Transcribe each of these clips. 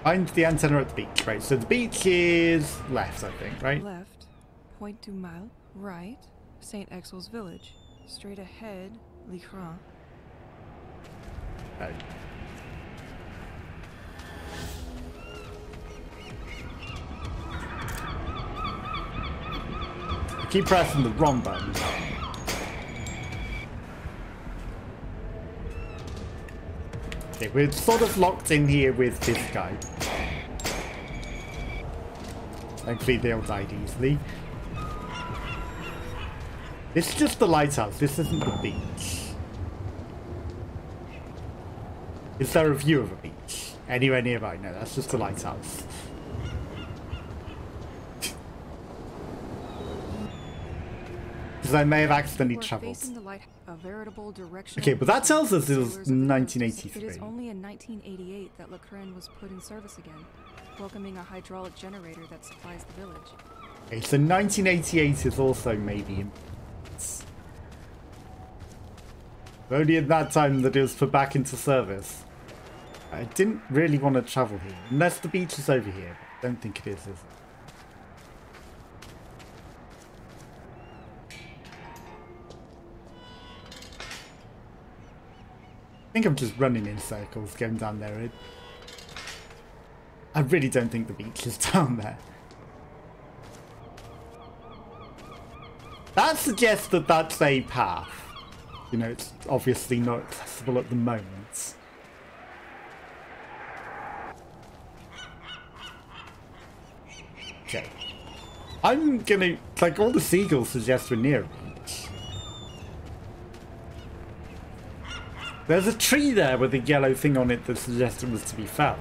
Find the antenna at the beach. Right, so the beach is left, I think, right? Left, Point du Mal, right, St. Exel's village. Straight ahead, L'Écran. Oh. I keep pressing the wrong button. Okay, we're sort of locked in here with this guy. Thankfully they'll die easily. This is just the lighthouse, this isn't the beach. Is there a view of a beach anywhere nearby? No, that's just the lighthouse. Because I may have accidentally travelled. Okay, but that tells us it was 1983. It is only in 1988 that L'Écran was put in service again, welcoming a hydraulic generator that supplies the village. Okay, so 1988 is also maybe in... Only at that time that it was put back into service. I didn't really want to travel here, unless the beach is over here. I don't think it is it? I think I'm just running in circles going down there. I really don't think the beach is down there. That suggests that that's a path. You know, it's obviously not accessible at the moment. Okay. I'm gonna... Like, all the seagulls suggest we're near a beach. There's a tree there with a yellow thing on it that suggested it was to be felled.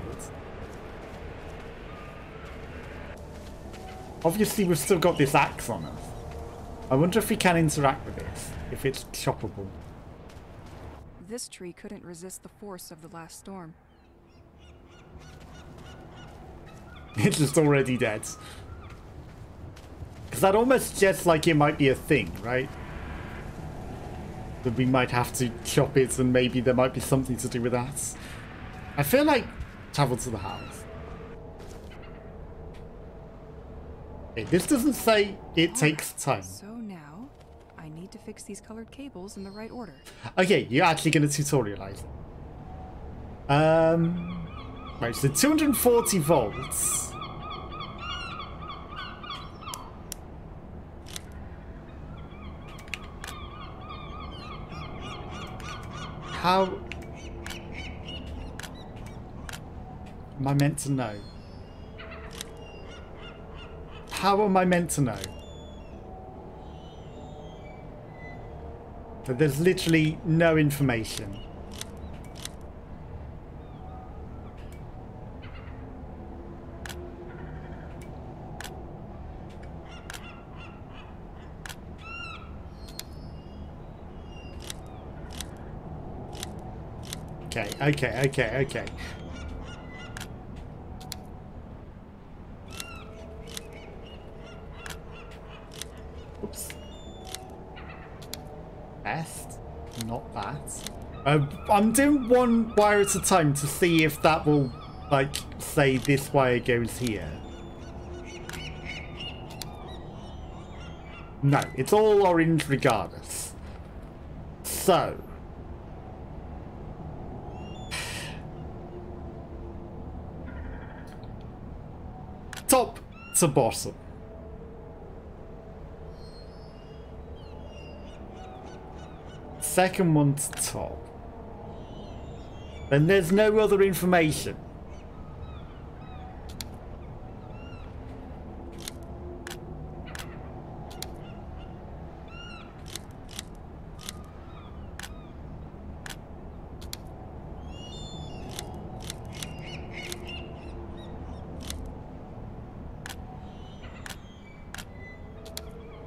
Obviously, we've still got this axe on us. I wonder if we can interact with this, if it's choppable. This tree couldn't resist the force of the last storm. It's just already dead. Because that almost suggests like it might be a thing, right? That we might have to chop it and maybe there might be something to do with that. I feel like travel to the house. Okay, this doesn't say it takes time. So now, I need to fix these colored cables in the right order. Okay, you're actually going to tutorialize it. Right, so 240 volts. How am I meant to know? How am I meant to know? But there's literally no information. Okay. Oops. Best. Not that. I'm doing one wire at a time to see if that will, like, say this wire goes here. No, it's all orange regardless. So... top to bottom. Second one to top. And there's no other information.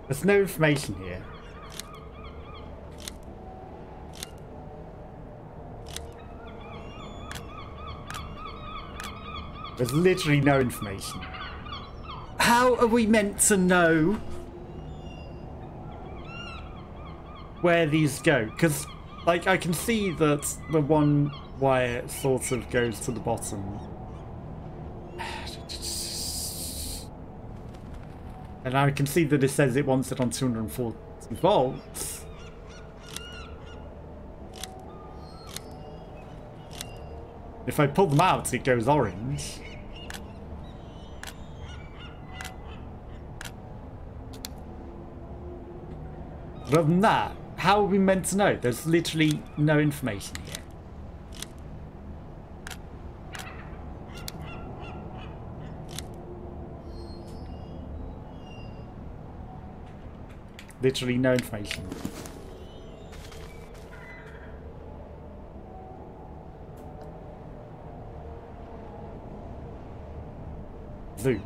There's no information here. There's literally no information. How are we meant to know where these go? Because, like, I can see that the one wire sort of goes to the bottom. And I can see that it says it wants it on 240 volts. If I pull them out, it goes orange. But other than that, how are we meant to know? There's literally no information here. Literally no information. Zoom.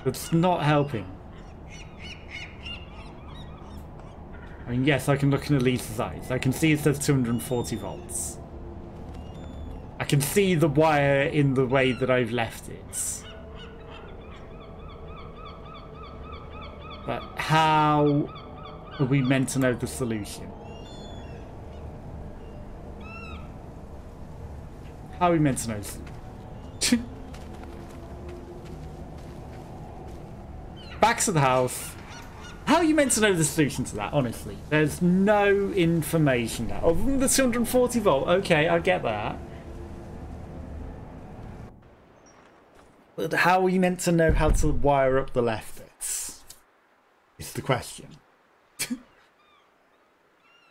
It's not helping. I mean, yes, I can look in Elise's eyes. I can see it says 240 volts. I can see the wire in the way that I've left it. But how are we meant to know the solution? How are we meant to know the solution? Back to the house. How are you meant to know the solution to that, honestly? There's no information there. Other than the 240 volt, okay, I get that. But how are you meant to know how to wire up the left bits? Is the question.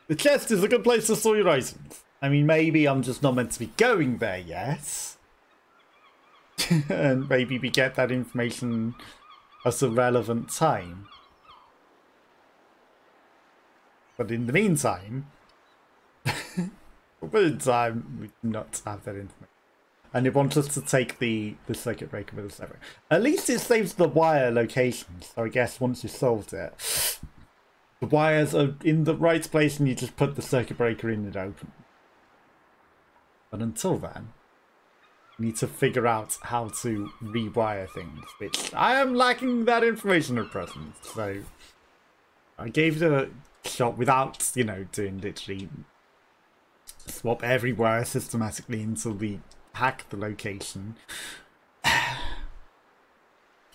The chest is a good place to store your items. I mean, maybe I'm just not meant to be going there yet. And maybe we get that information at a relevant time. But in the meantime, we do not have that information. And it wants us to take the circuit breaker with us ever. At least it saves the wire location. So I guess once you've solved it, the wires are in the right place and you just put the circuit breaker in and open. But until then, you need to figure out how to rewire things, which I am lacking that information at present. So I gave it a shot without, you know, doing literally swap every wire systematically until we hack the location.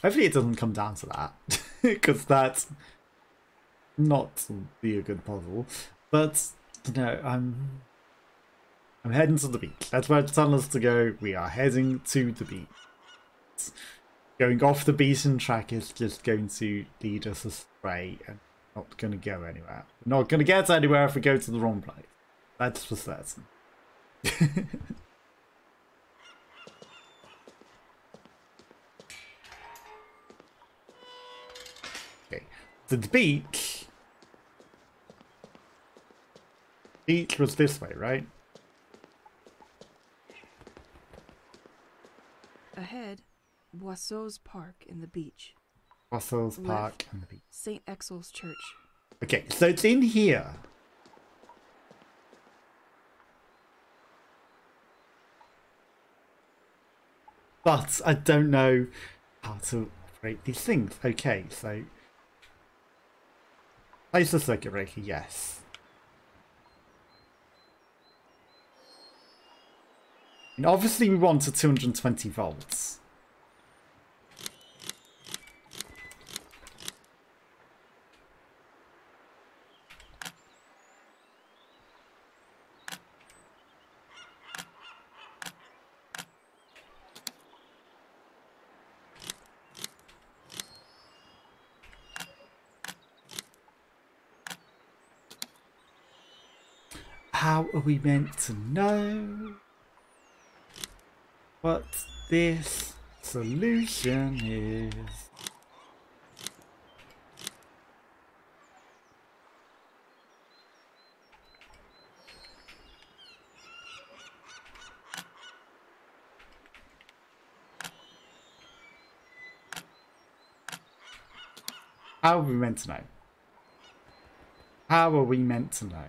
Hopefully it doesn't come down to that, because that's not be a good puzzle. But you know, I'm heading to the beach. That's where it's telling us to go. We are heading to the beach. Going off the beaten track is just going to lead us astray and not going to go anywhere. We're not going to get anywhere if we go to the wrong place. That's for certain. Okay, so the beach. Beach was this way, right? Ahead, Boisseau's Park and the beach. Boisseau's Left, Park and the beach. St. Exel's Church. Okay, so it's in here. But I don't know how to operate these things. Okay, so place the circuit breaker, yes. And obviously we want to 220 volts. How are we meant to know what this solution is? How are we meant to know? How are we meant to know?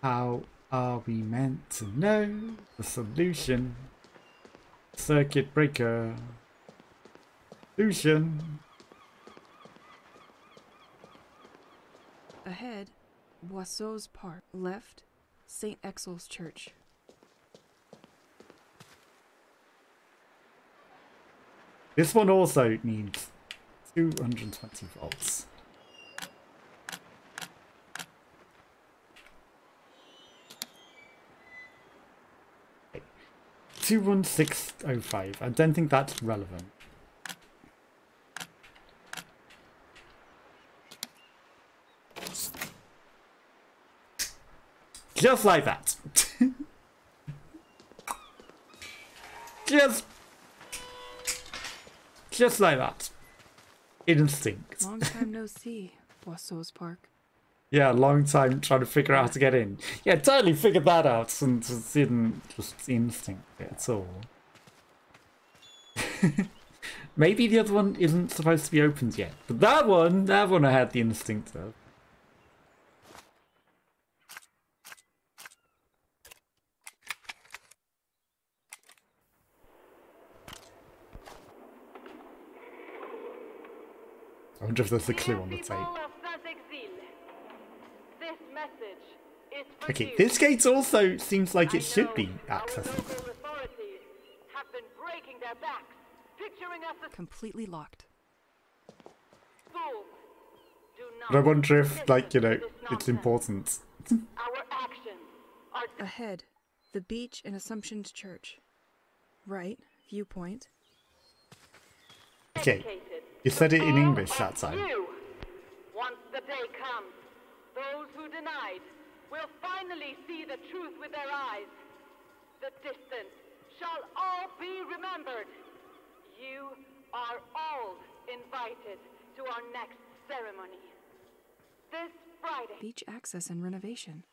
How are we meant to know the solution? Circuit breaker. Solution. Ahead, Boisseau's Park. Left, St. Exel's Church. This one also needs 220 volts. Okay. 21605. I don't think that's relevant. Just like that. Just like that. Instinct. Long time no see, Boisseau's Park. Yeah, long time trying to figure out how to get in. Yeah, totally figured that out and just didn't just instinct it at all. Maybe the other one isn't supposed to be opened yet. But that one I had the instinct of. I wonder if there's a clue on the tape. Okay, this gate also seems like it should be accessible. Completely locked. But I wonder if, like, you know, it's important. Ahead, the beach and Assumption's Church. Right, viewpoint. Okay, you said it in English that time. Once the day comes, those who denied will finally see the truth with their eyes. The distance shall all be remembered. You are all invited to our next ceremony. This Friday. Beach access and renovation.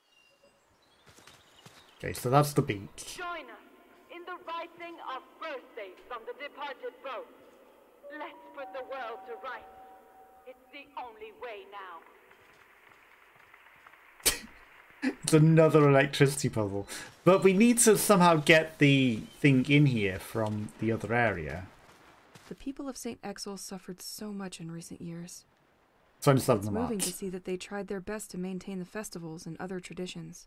Okay, so that's the beach. Join us in the writing of birthdays from the departed boat. Let's put the world to rights. It's the only way now. It's another electricity puzzle. But we need to somehow get the thing in here from the other area. The people of St. Exel suffered so much in recent years. 27 It's of moving March. to see that they tried their best to maintain the festivals and other traditions.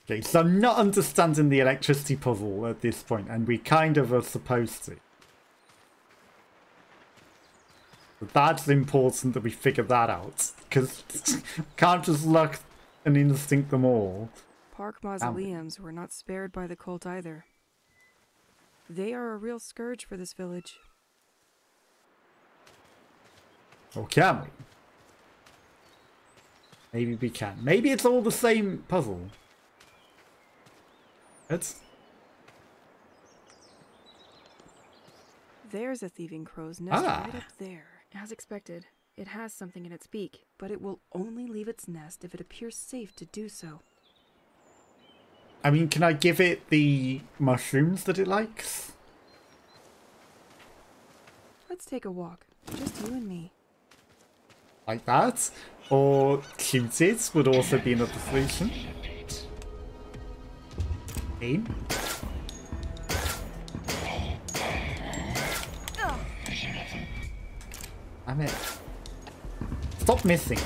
Okay, so I'm not understanding the electricity puzzle at this point, and we kind of are supposed to. But that's important that we figure that out, because can't just look and instinct them all. Park mausoleums were not spared by the cult either. They are a real scourge for this village. Or can we? Maybe we can. Maybe it's all the same puzzle. There's a thieving crow's nest right up there. As expected, it has something in its beak, but it will only leave its nest if it appears safe to do so. I mean, can I give it the mushrooms that it likes? Let's take a walk. Just you and me. Like that? Or shoot it would also be another solution. Aim. Damn it. Stop missing.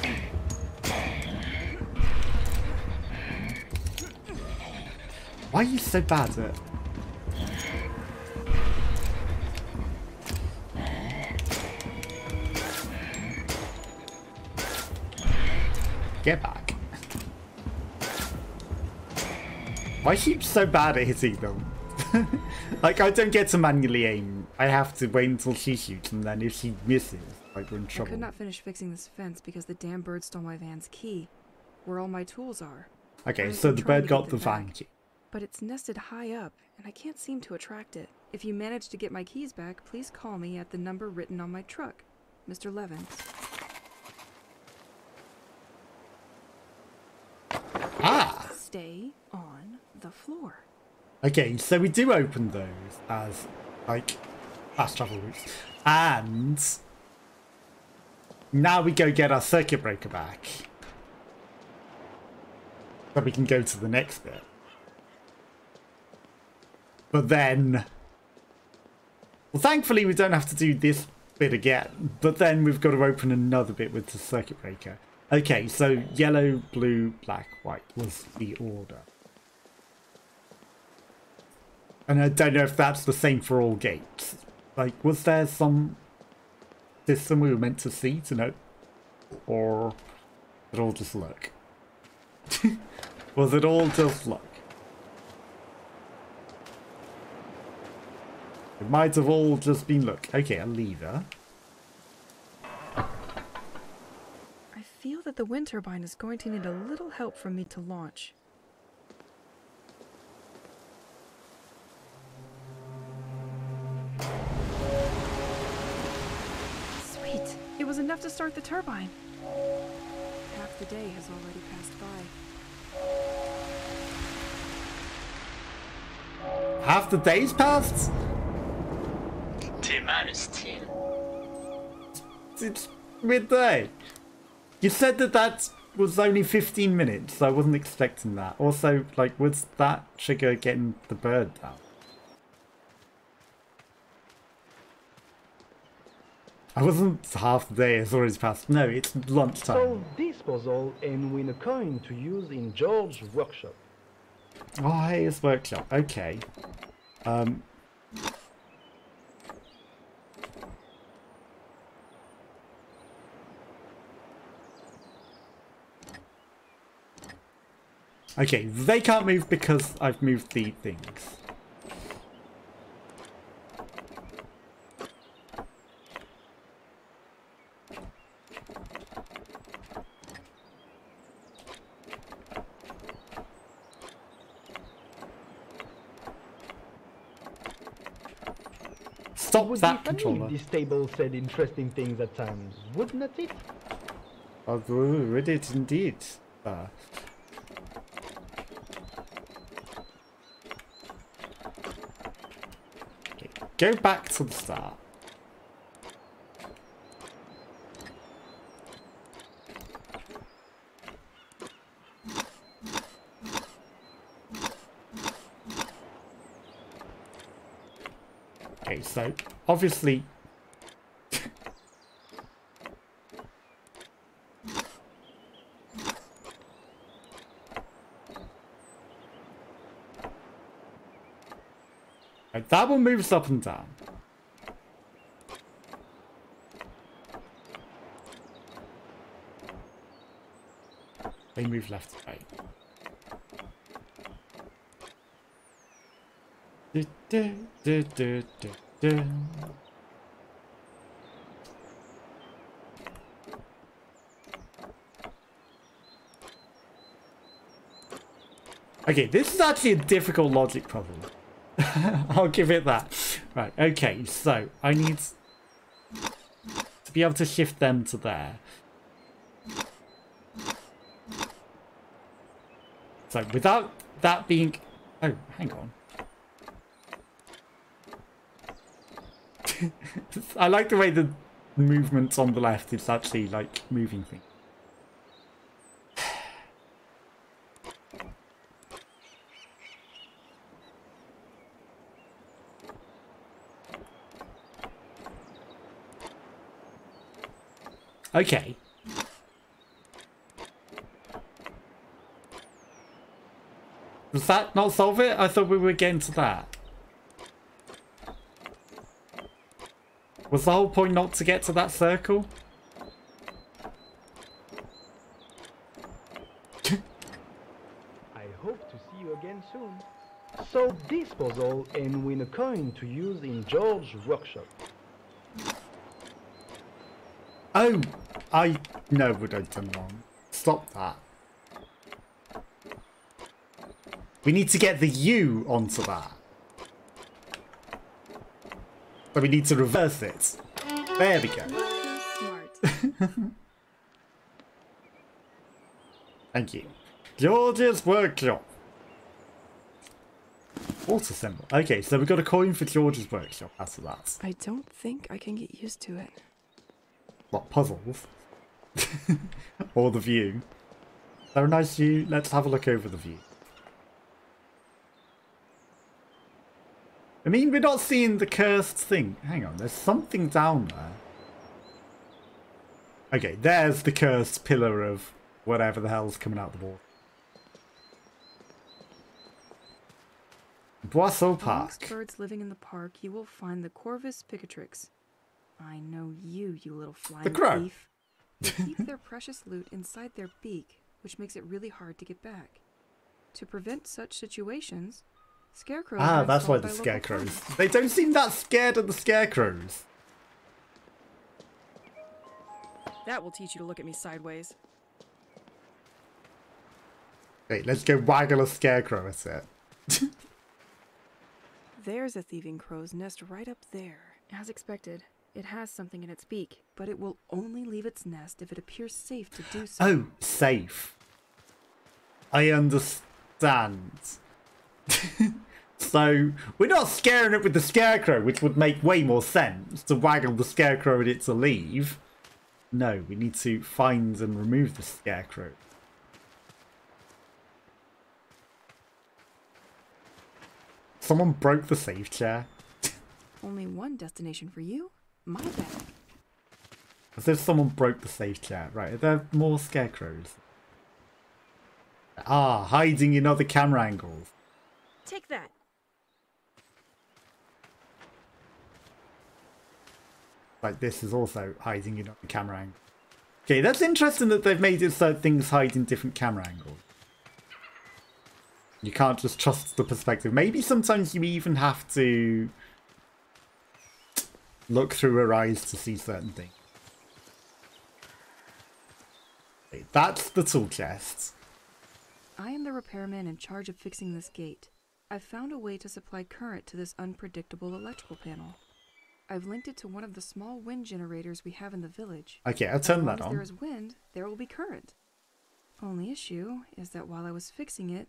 Why are you so bad at... Get back. Why is she so bad at hitting them? Like, I don't get to manually aim. I have to wait until she shoots, and then if she misses, like, we're in trouble. I could not finish fixing this fence because the damn bird stole my van's key, where all my tools are. Okay, so the bird got the van key. But it's nested high up, and I can't seem to attract it. If you manage to get my keys back, please call me at the number written on my truck. Mr. Levins. Ah! Stay on the floor. Okay, so we do open those as, like, fast travel routes. And now we go get our circuit breaker back. So we can go to the next bit. But then... Well, thankfully we don't have to do this bit again. But then we've got to open another bit with the circuit breaker. Okay, so yellow, blue, black, white was the order. And I don't know if that's the same for all gates. Like, was there some system we were meant to see to know? Or did it all just luck? Was it all just luck? It might have all just been luck. Okay, a lever. I feel that the wind turbine is going to need a little help from me to launch. Sweet! It was enough to start the turbine. Half the day has already passed by. Half the day's passed? T-minus 10. It's midday. You said that was only 15 minutes, so I wasn't expecting that. Also, like, was that trigger getting the bird down? I wasn't half the day has already passed. No, it's lunchtime. Solve this puzzle and win a coin to use in George's workshop. Oh, hey, it's workshop. Okay. Okay, they can't move because I've moved the things. Stop Would that be funny controller. if this table said interesting things at times, wouldn't it? Would it indeed? Okay, go back to the start. Okay, so obviously right, that one moves up and down. They move left and right. Du, du, du, du, du, du. Okay, this is actually a difficult logic problem. I'll give it that. Right, okay, so I need to be able to shift them to there. So without that being... Oh, hang on. I like the way the movement on the left is actually like moving things. Okay. Does that not solve it? I thought we were getting to that. Was the whole point not to get to that circle? I hope to see you again soon. Solve this puzzle and win a coin to use in George's workshop. Oh, I know what I've done wrong. Stop that. We need to get the U onto that. So we need to reverse it. There we go. Smart. Thank you. George's workshop. Water symbol. Okay, so we got a coin for George's workshop after that. I don't think I can get used to it. What, puzzles? Or the view? Is there a nice view? Let's have a look over the view. I mean, we're not seeing the cursed thing. Hang on, there's something down there. Okay, there's the cursed pillar of whatever the hell's coming out the wall. Boisseau Park. Amongst birds living in the park, you will find the Corvus picatrix. I know you, you little flying crow. thief. They keep their precious loot inside their beak, which makes it really hard to get back. To prevent such situations, scarecrows are That's why installed the by local scarecrows. farmers. They don't seem that scared of the scarecrows. That will teach you to look at me sideways. Wait, let's go waggle a scarecrow at it. There's a thieving crow's nest right up there. As expected, it has something in its beak, but it will only leave its nest if it appears safe to do so. Oh, safe. I understand. So, we're not scaring it with the scarecrow, which would make way more sense to waggle the scarecrow at it to leave. No, we need to find and remove the scarecrow. Someone broke the safe chair. Only one destination for you. My bag. As if someone broke the safe chair. Right, are there more scarecrows? Hiding in other camera angles. Take that. Like this is also hiding in other camera angles. Okay, that's interesting that they've made it so things hide in different camera angles. You can't just trust the perspective. Maybe sometimes you even have to look through her eyes to see certain things. Okay, that's the tool chest. I am the repairman in charge of fixing this gate. I've found a way to supply current to this unpredictable electrical panel. I've linked it to one of the small wind generators we have in the village. Okay, I'll turn that As long as on. there is wind, there will be current. Only issue is that while I was fixing it,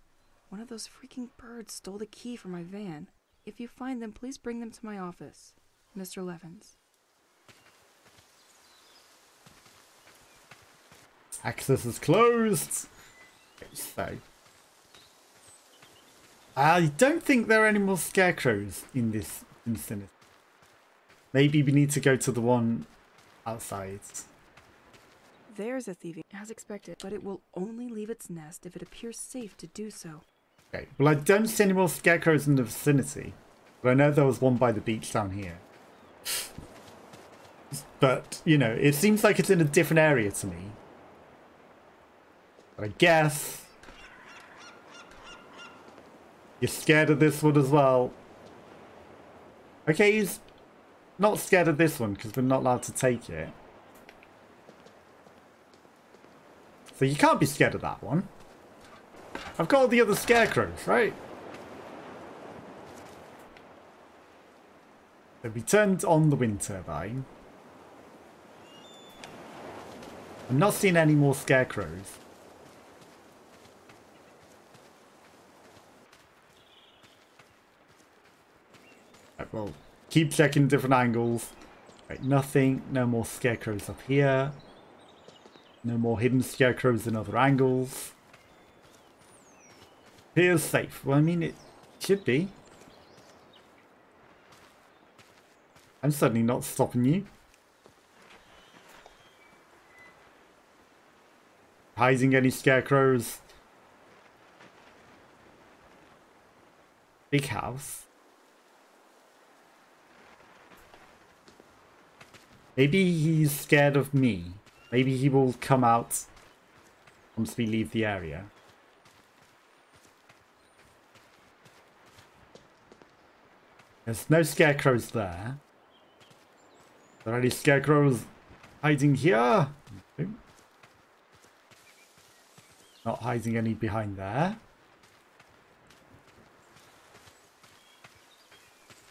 one of those freaking birds stole the key from my van. If you find them, please bring them to my office. Mr. Levins. Access is closed. Okay, so I don't think there are any more scarecrows in this vicinity. Maybe we need to go to the one outside. There's a thieving, as expected, but it will only leave its nest if it appears safe to do so. Okay, well I don't see any more scarecrows in the vicinity. But I know there was one by the beach down here. But, you know, it seems like it's in a different area to me. But I guess you're scared of this one as well. Okay, he's not scared of this one because we're not allowed to take it. So you can't be scared of that one. I've got all the other scarecrows, right? So we turned on the wind turbine. I'm not seeing any more scarecrows. Right, well, keep checking different angles. Right, nothing. No more scarecrows up here. No more hidden scarecrows in other angles. Appears safe. Well, I mean, it should be. I'm certainly not stopping you. Hiding any scarecrows. Big house. Maybe he's scared of me. Maybe he will come out once we leave the area. There's no scarecrows there. Are there any scarecrows hiding here? No. Not hiding any behind there.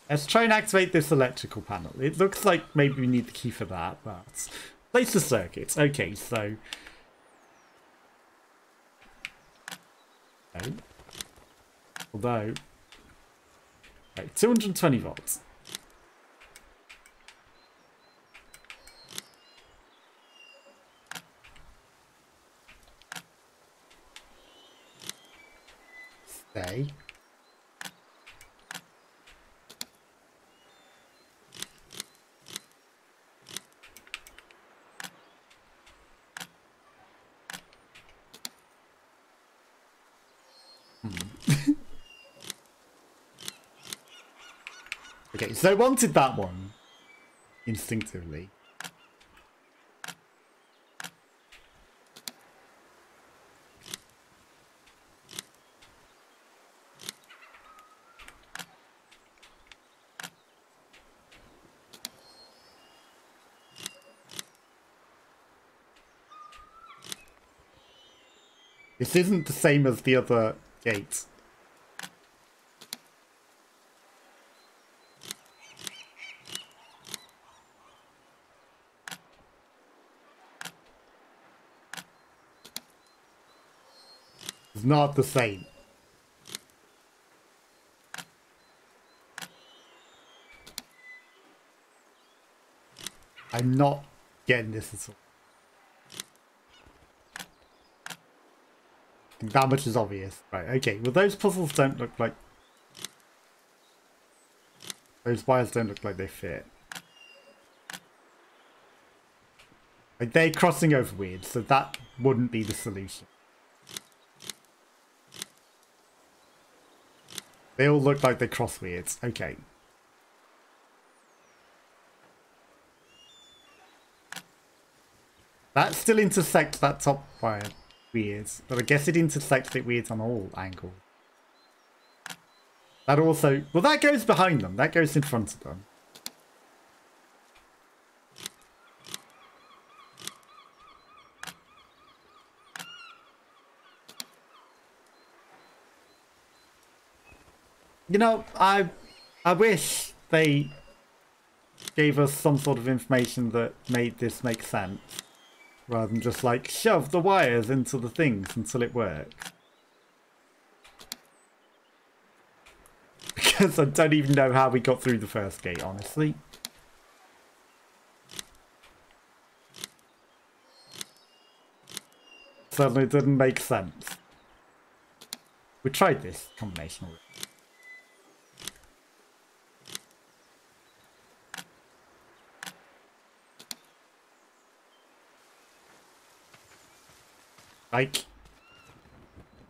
Let's try and activate this electrical panel. It looks like maybe we need the key for that, but place the circuits. Okay, so no. Although, right, 220 volts. Stay. Okay, so I wanted that one instinctively. This isn't the same as the other gate. It's not the same. I'm not getting this at all. I think that much is obvious. Right, okay. Well, those puzzles don't look like... Those wires don't look like they fit. Like, they're crossing over weird, so that wouldn't be the solution. They all look like they cross weirds. Okay. That still intersects that top wire weirds, but I guess it intersects it weird on all angles. That also... Well, that goes behind them. That goes in front of them. You know, I wish they gave us some sort of information that made this make sense. Rather than just like, shove the wires into the things until it works. Because I don't even know how we got through the first gate, honestly. Suddenly it didn't make sense. We tried this combination already. Like,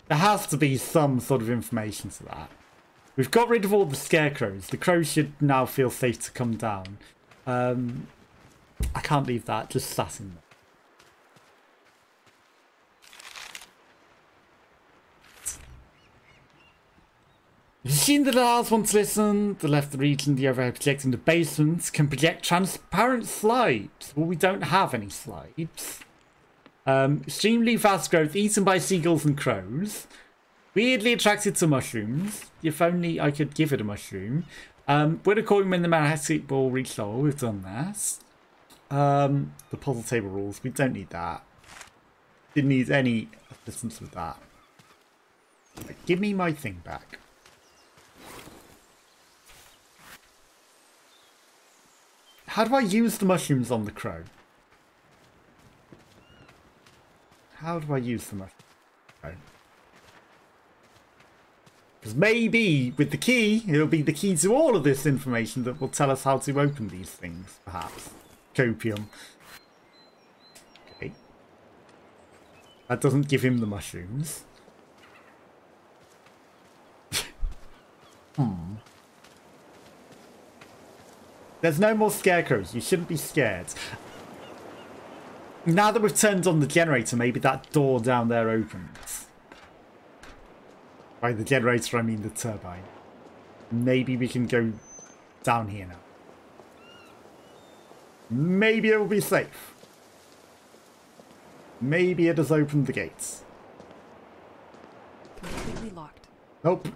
there has to be some sort of information to that. We've got rid of all the scarecrows. The crows should now feel safe to come down. I can't leave that just sat in there. The machine that allows one to listen, the left the region, the overhead projecting the basement, can project transparent slides. Well, we don't have any slides. Extremely fast growth, eaten by seagulls and crows. Weirdly attracted to mushrooms. If only I could give it a mushroom. Would according when the magnetic ball reached level. We've done that. The puzzle table rules. We don't need that. Didn't need any assistance with that. Right, give me my thing back. How do I use the mushrooms on the crow? How do I use the mushrooms? Because maybe with the key, it'll be the key to all of this information that will tell us how to open these things, perhaps. Copium. Okay. That doesn't give him the mushrooms. There's no more scarecrows. You shouldn't be scared. Now that we've turned on the generator, maybe that door down there opens. By the generator, I mean the turbine. Maybe we can go down here now. Maybe it will be safe. Maybe it has opened the gates. Completely locked. Nope.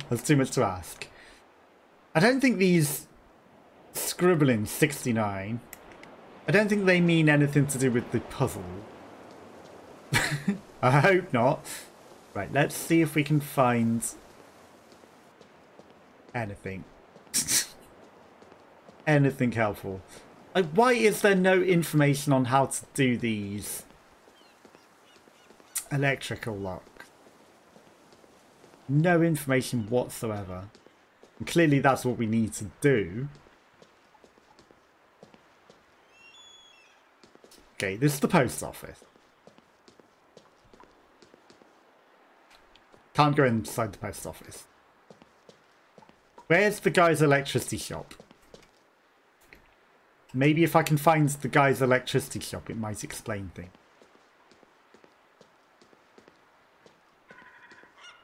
That's too much to ask. I don't think these scribbling 69... I don't think they mean anything to do with the puzzle. I hope not. Right, let's see if we can find anything. Anything helpful. Like, why is there no information on how to do these electrical locks? No information whatsoever. And clearly that's what we need to do. Okay, this is the post office. Can't go inside the post office. Where's the guy's electricity shop? Maybe if I can find the guy's electricity shop, it might explain things.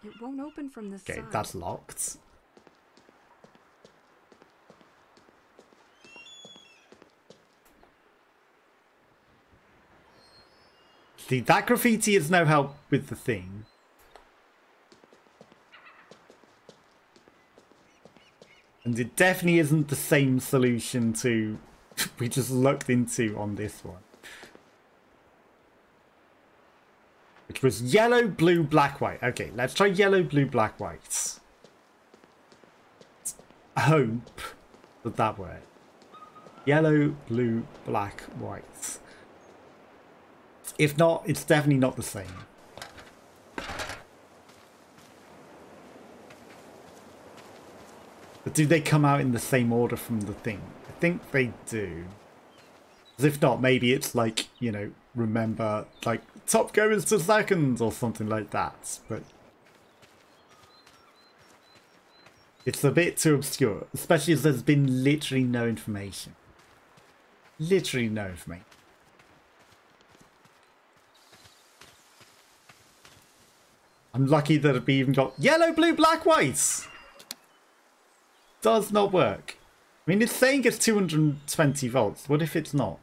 It won't open from this side. Okay, that's locked. See, that graffiti is no help with the thing. And it definitely isn't the same solution to we just looked into on this one. Which was yellow, blue, black, white. Okay, let's try yellow, blue, black, white. I hope that works. Yellow, blue, black, white. If not, it's definitely not the same. But do they come out in the same order from the thing? I think they do. If not, maybe it's like, you know, remember, like, top goes to second or something like that. But it's a bit too obscure, especially as there's been literally no information. Literally no information. I'm lucky that we even got yellow, blue, black, white. Does not work. I mean, it's saying it's 220 volts. What if it's not?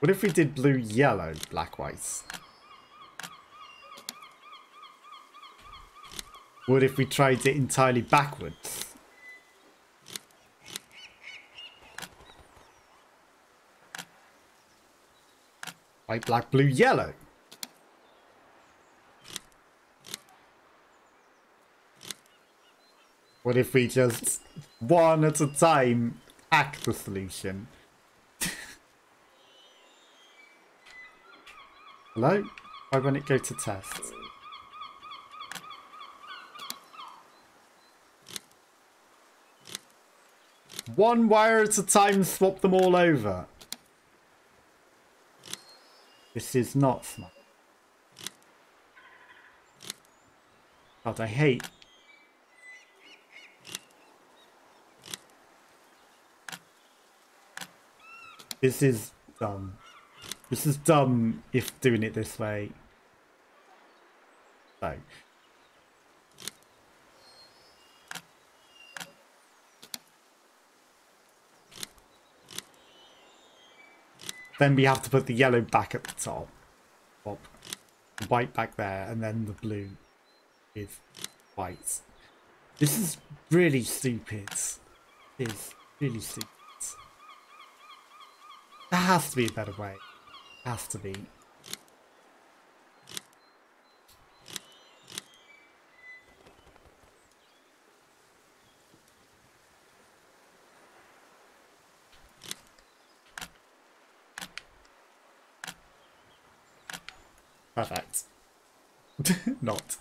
What if we did blue, yellow, black, white? What if we tried it entirely backwards? White, black, blue, yellow. What if we just, one at a time, hack the solution? Hello? Why won't it go to test? One wire at a time, swap them all over. This is not smart. God, I hate. This is dumb. This is dumb if doing it this way. So. Then we have to put the yellow back at the top. The white back there, and then the blue with white. This is really stupid. It is really stupid. There has to be a better way. Has to be. Perfect. Not.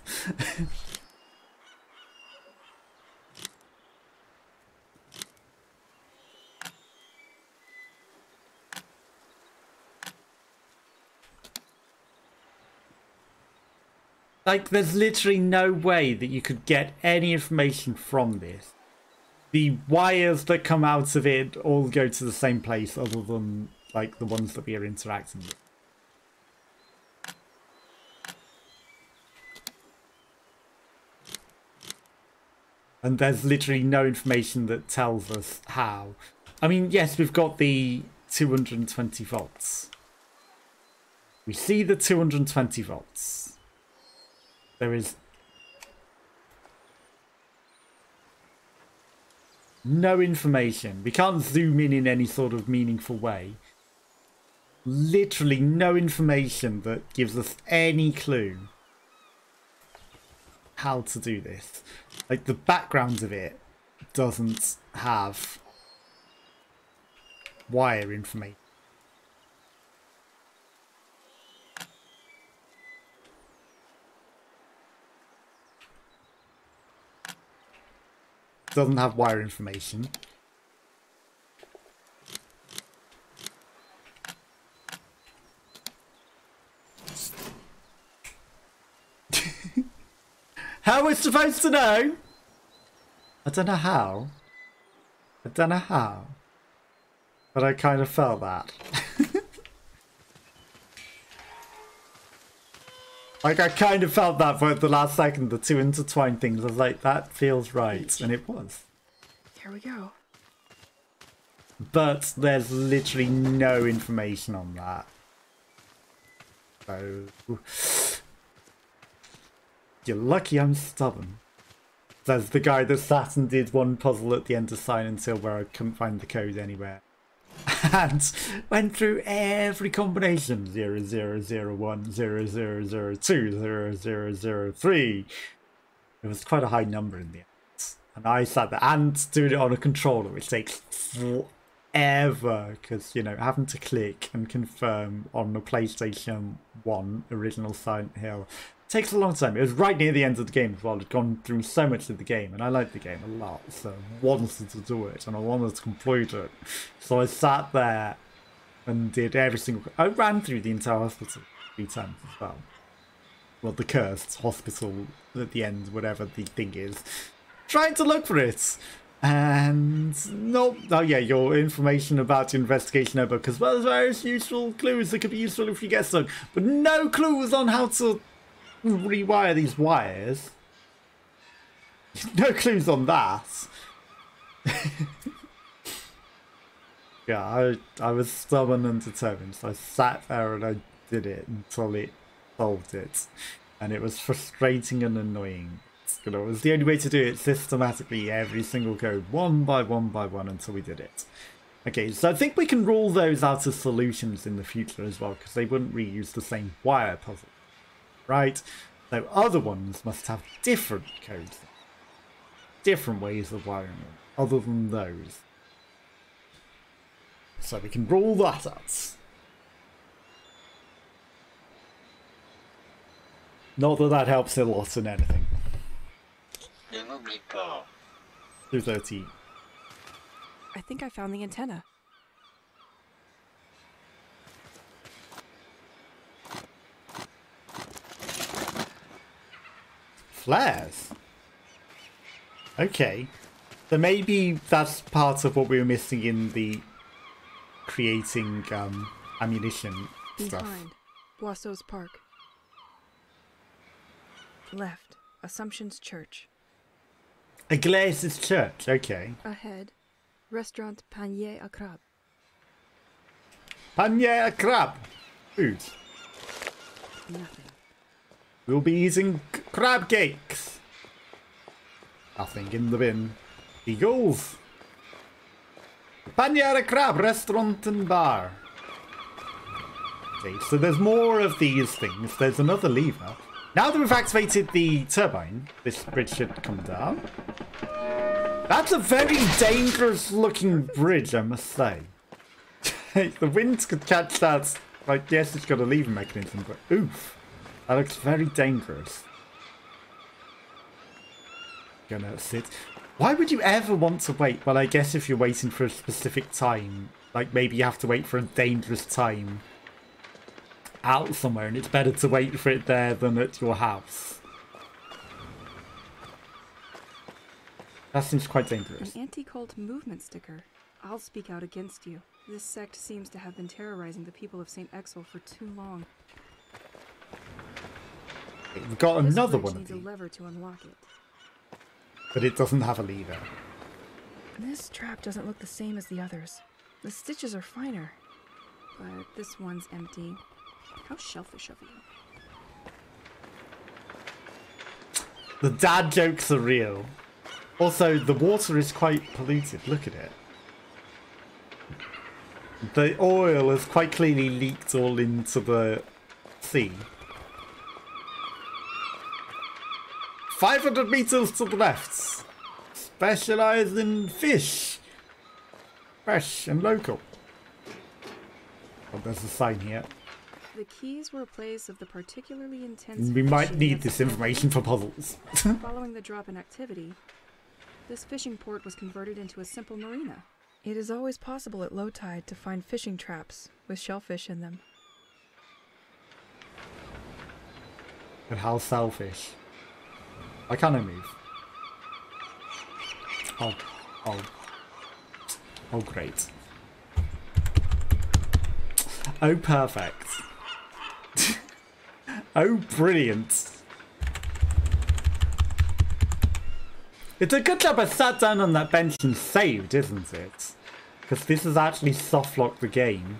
Like, there's literally no way that you could get any information from this. The wires that come out of it all go to the same place other than, like, the ones that we are interacting with. And there's literally no information that tells us how. I mean, yes, we've got the 220 volts. We see the 220 volts. There is no information. We can't zoom in any sort of meaningful way. Literally no information that gives us any clue how to do this. Like, the background of it doesn't have wire information. Doesn't have wire information. How we're supposed to know? I don't know how. I don't know how. But I kind of felt that. Like, I kind of felt that for the last second, the two intertwined things. I was like, that feels right. And it was. Here we go. But there's literally no information on that. So... You're lucky I'm stubborn. Says the guy that sat and did one puzzle at the end of Silent Hill where I couldn't find the code anywhere. And went through every combination. 0001, 0002, 0003. It was quite a high number in the end. And I sat there and doing it on a controller, which takes forever. Because, you know, having to click and confirm on the PlayStation 1 original Silent Hill takes a long time. It was right near the end of the game as well. I'd gone through so much of the game, and I liked the game a lot, so I wanted to do it, and I wanted to complete it. So I sat there and did every single... I ran through the entire hospital 3 times as well. Well, the cursed hospital at the end, whatever the thing is. Trying to look for it. And no, oh yeah, your information about your investigation notebook, as well as various useful clues that could be useful if you get stuck, but no clues on how to rewire these wires. No clues on that. Yeah, I was stubborn and determined, so I sat there and I did it until it solved it. And it was frustrating and annoying. You know, it was the only way to do it systematically, every single code, one by one until we did it. Okay, so I think we can rule those out as solutions in the future as well, because they wouldn't reuse the same wire puzzle. Right? So other ones must have different codes. Different ways of wiring them, other than those. So we can rule that out. Not that that helps a lot in anything. 230. I think I found the antenna. Flares? Okay. So maybe that's part of what we were missing in the creating ammunition stuff. Behind. Boisseau's Park. Left. Assumption's Church. Iglesias Church, okay. Ahead. Restaurant Panier à Crabe. Panier à crab. Food. Nothing. We'll be eating crab cakes. Nothing in the bin. Eagles. Panier à crab restaurant and bar. Okay, so there's more of these things. There's another lever. Now that we've activated the turbine, this bridge should come down. That's a very dangerous looking bridge, I must say. The wind could catch that. Like, yes, it's got a lever mechanism, but oof. That looks very dangerous. Gonna sit. Why would you ever want to wait? Well, I guess if you're waiting for a specific time, like maybe you have to wait for a dangerous time out somewhere, and it's better to wait for it there than at your house. That seems quite dangerous. An anti-cult movement sticker. I'll speak out against you. This sect seems to have been terrorizing the people of St. Exel for too long. We've got another This one of needs these, a lever to unlock it. but it doesn't have a lever. This trap doesn't look the same as the others. The stitches are finer. But this one's empty. How shellfish of you. The dad jokes are real. Also, the water is quite polluted. Look at it. The oil has quite clearly leaked all into the sea. 500 meters to the left. Specialised in fish. Fresh and local. Oh, there's a sign here. The keys were a place of the particularly intense We might fishing need that's this information for puzzles. Following the drop in activity, this fishing port was converted into a simple marina. It is always possible at low tide to find fishing traps with shellfish in them. And how selfish. Why can't I move? Oh, oh. Oh, great. Oh, perfect. Oh, brilliant. It's a good job I sat down on that bench and saved, isn't it? Because this has actually soft locked the game.